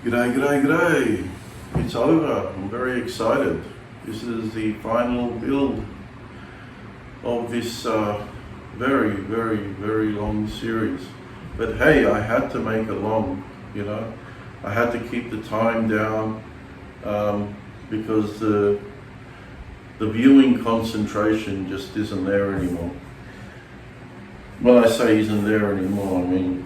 G'day, g'day, g'day. It's over. I'm very excited. This is the final build of this very, very, very long series. But hey, I had to make it long, you know. I had to keep the time down because the viewing concentration just isn't there anymore. When I say isn't there anymore, I mean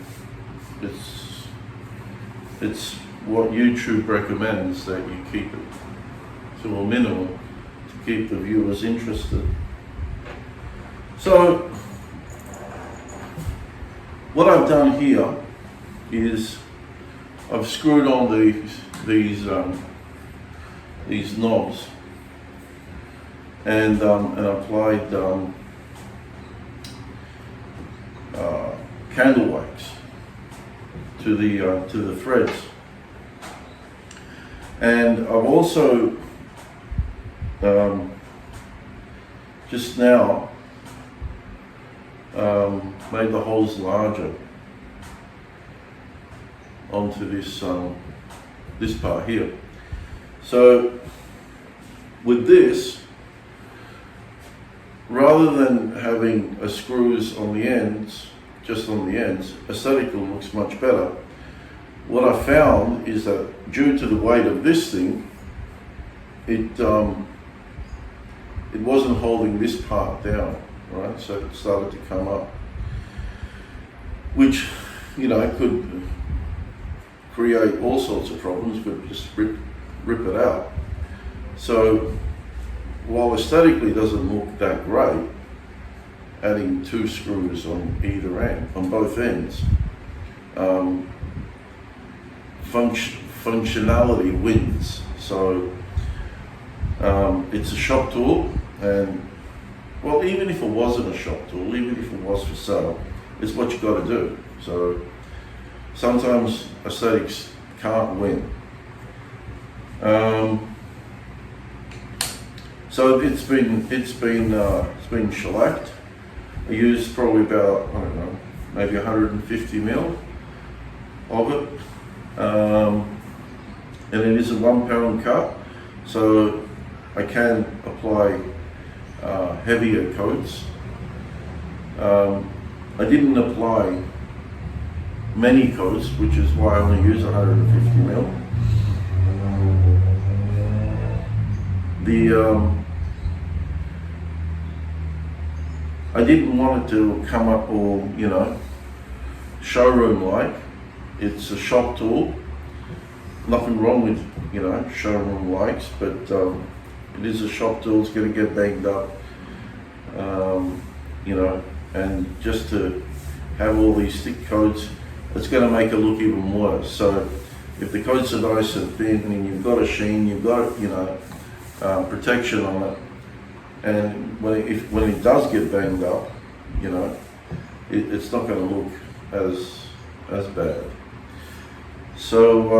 it's what YouTube recommends, that you keep it to a minimum to keep the viewers interested. So what I've done here is I've screwed on these knobs and applied candle wax to the threads. And I've also just now made the holes larger onto this part here. So with this, rather than having screws on the ends, just on the ends, aesthetically looks much better. What I found is that due to the weight of this thing, it wasn't holding this part down, right? So it started to come up, which, you know, could create all sorts of problems, but just rip it out. So while aesthetically doesn't look that great, adding 2 screws on either end, on both ends, functionality wins. So it's a shop tool, and well, even if it wasn't a shop tool, even if it was for sale, it's what you got to do. So sometimes aesthetics can't win. So it's been shellacked. I used probably about, I don't know, maybe 150 mil of it. And it is a 1 pound cut, so I can apply heavier coats. I didn't apply many coats, which is why I only use 150 mil. I didn't want it to come up all, you know, showroom-like. It's a shop tool. Nothing wrong with, you know, showroom likes, but it is a shop tool. It's going to get banged up, you know, and just to have all these thick coats, it's going to make it look even worse. So if the coats are nice and thin and you've got a sheen, you've got, you know, protection on it, and when it does get banged up, you know, it's not going to look as bad. So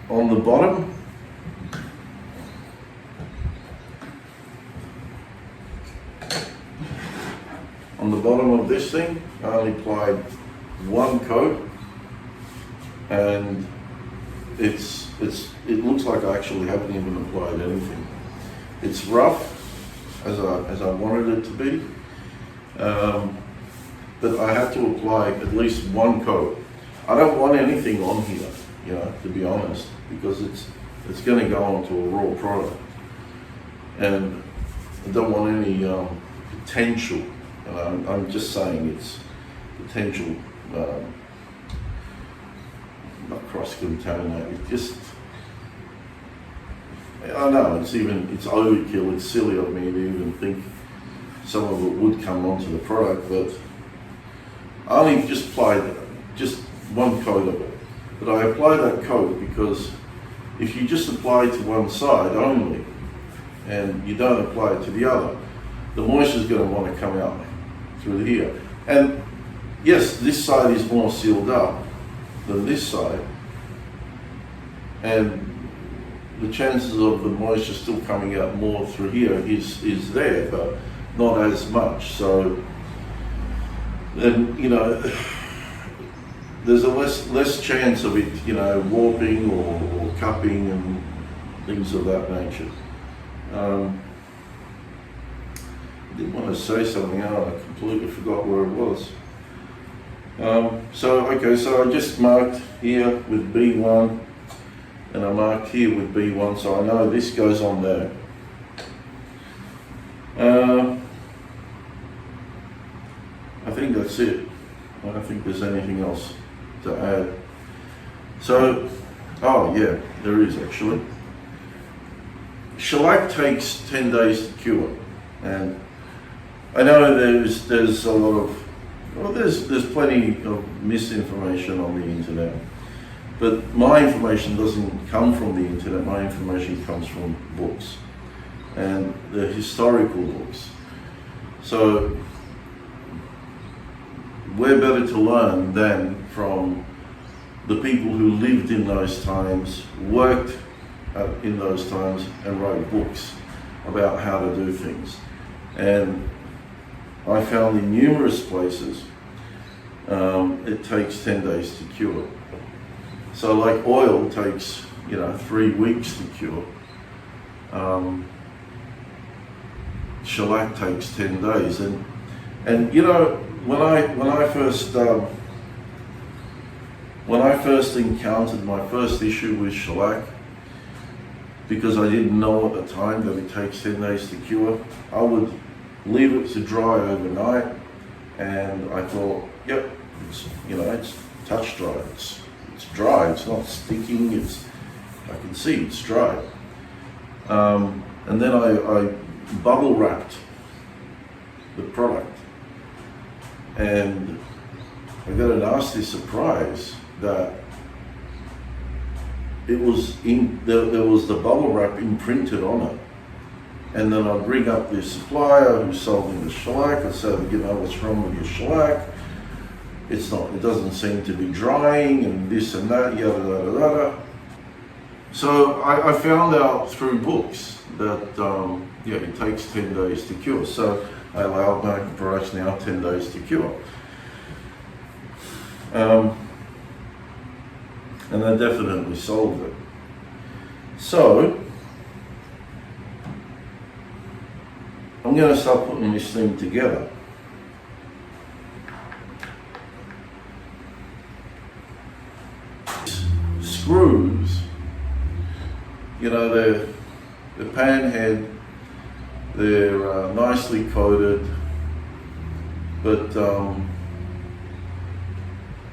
on the bottom, of this thing, I only applied 1 coat, and it looks like I actually haven't even applied anything. It's rough as I wanted it to be, but I had to apply at least 1 coat. I don't want anything on here, you know, to be honest, because it's going to go onto a raw product, and I don't want any potential. And I'm just saying it's potential, not cross-contaminated. Just, I know it's overkill. It's silly of me to even think some of it would come onto the product, but I only just applied just 1 coat of it. But I apply that coat because if you just apply to one side only and you don't apply it to the other, the moisture is going to want to come out through here. And yes, this side is more sealed up than this side, and the chances of the moisture still coming out more through here is there, but not as much. So then, you know, there's a less chance of it, you know, warping or cupping and things of that nature. I did want to say something else, I completely forgot where it was. So I just marked here with B1 and I marked here with B1, so I know this goes on there. I think that's it. I don't think there's anything else to add. So, oh yeah, there is actually. Shellac takes 10 days to cure, and I know there's a lot of, well, there's plenty of misinformation on the internet, but my information doesn't come from the internet. My information comes from books, and the historical books. So we're better to learn than from the people who lived in those times, worked in those times, and wrote books about how to do things. And I found in numerous places it takes 10 days to cure. So like oil takes, you know, 3 weeks to cure. Shellac takes 10 days, and you know, when I first encountered my first issue with shellac, because I didn't know at the time that it takes 10 days to cure, I would leave it to dry overnight, and I thought, yep, it's, you know, it's touch dry, it's dry, it's not sticking, I can see it's dry. And then I bubble wrapped the product, and I got a nasty surprise that it was there was the bubble wrap imprinted on it. And then I'd ring up the supplier who sold me the shellac and said, you know, what's wrong with your shellac? It doesn't seem to be drying, and this and that, yada yada yada. So I found out through books that yeah, it takes 10 days to cure. So I allow my products now 10 days to cure. And that definitely solved it. So I'm going to start putting this thing together. Screws, you know, they're pan head, they're nicely coated, but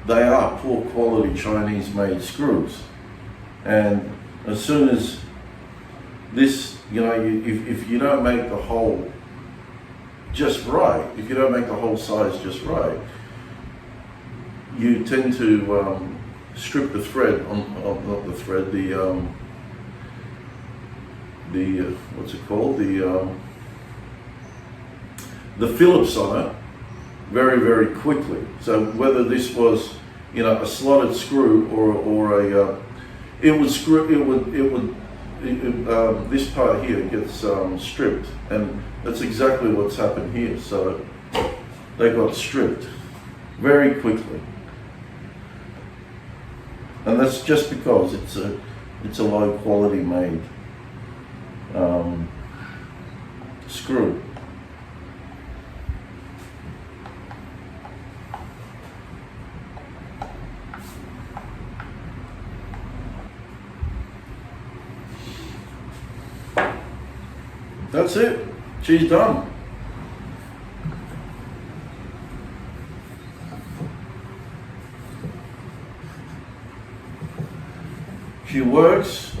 they are poor quality Chinese made screws. And as soon as this, you know, if you don't make the hole just right, if you don't make the hole size just right, you tend to strip the thread, not the thread, the what's it called, the Phillips on it very, very quickly. So whether this was, you know, a slotted screw or a, this part here gets stripped, and that's exactly what's happened here. So they got stripped very quickly, and that's just because it's a low quality made screw. That's it. She's done. She works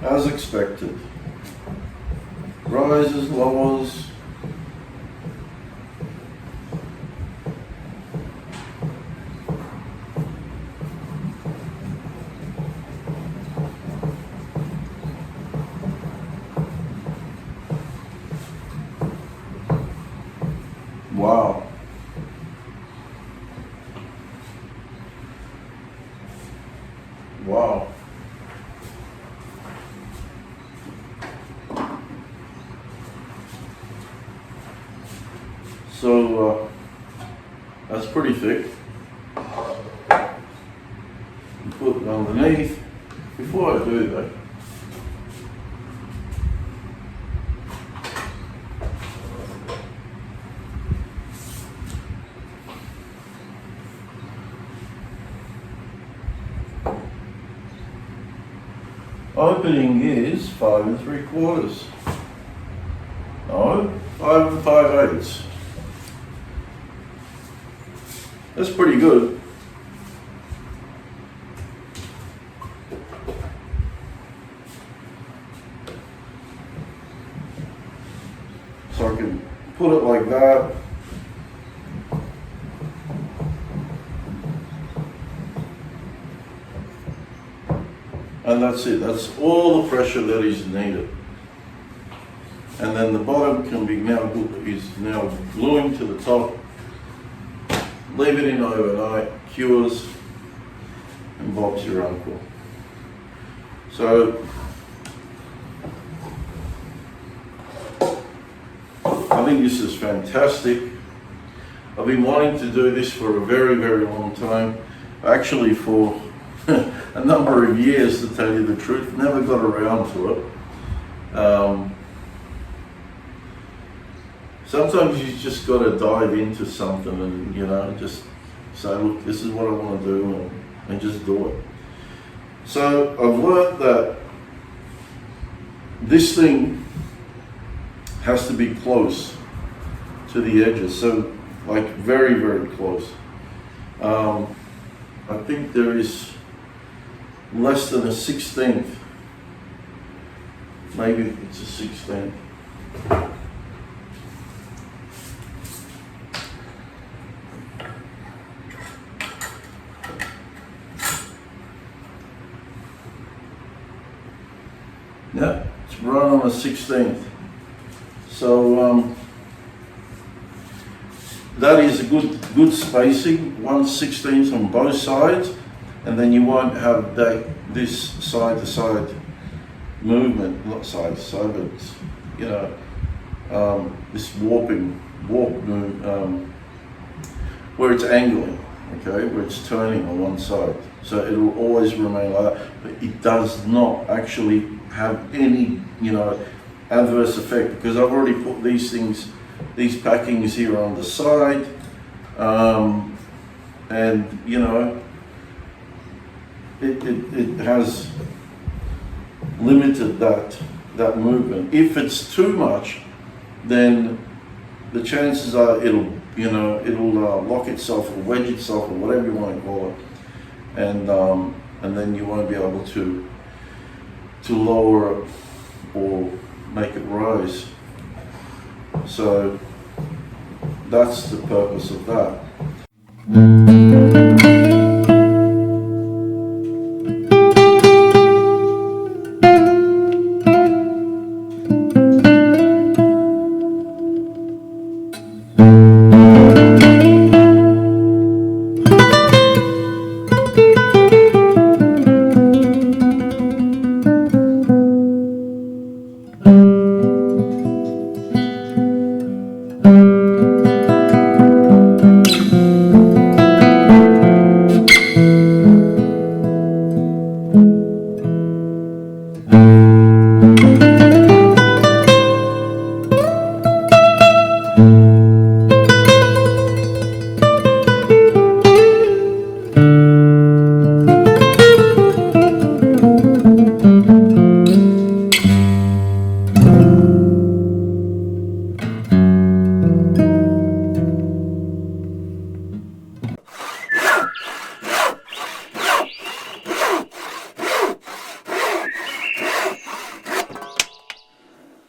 as expected. Rises, lowers. Wow. Wow. So that's pretty thick. put it underneath. Before I do that, opening is 5 3/4. No, 5 5/8. That's pretty good. So I can put it like that. And that's it. That's all the pressure that is needed. And then the bottom can be now gluing to the top. Leave it in overnight, cures, and Bob's your uncle. So I think this is fantastic. I've been wanting to do this for a very, very long time. Actually, for a number of years, to tell you the truth. Never got around to it. Sometimes you just got to dive into something and, you know, just say, look, this is what I want to do, and just do it. So I've learned that this thing has to be close to the edges, so like very, very close. I think there is less than a 1/16. Maybe it's a 1/16. Yeah, it's right on a 1/16. So that is a good spacing, 1/16 on both sides, and then you won't have this side to side movement, not side to side, but you know, this warp move, where it's angling, okay, where it's turning on one side. So it will always remain like that, but it does not actually have any, you know, adverse effect, because I've already put these packings here on the side, and you know, it has limited that movement. If it's too much, then the chances are it'll lock itself or wedge itself or whatever you want to call it, and then you won't be able to lower it or make it rise. So that's the purpose of that.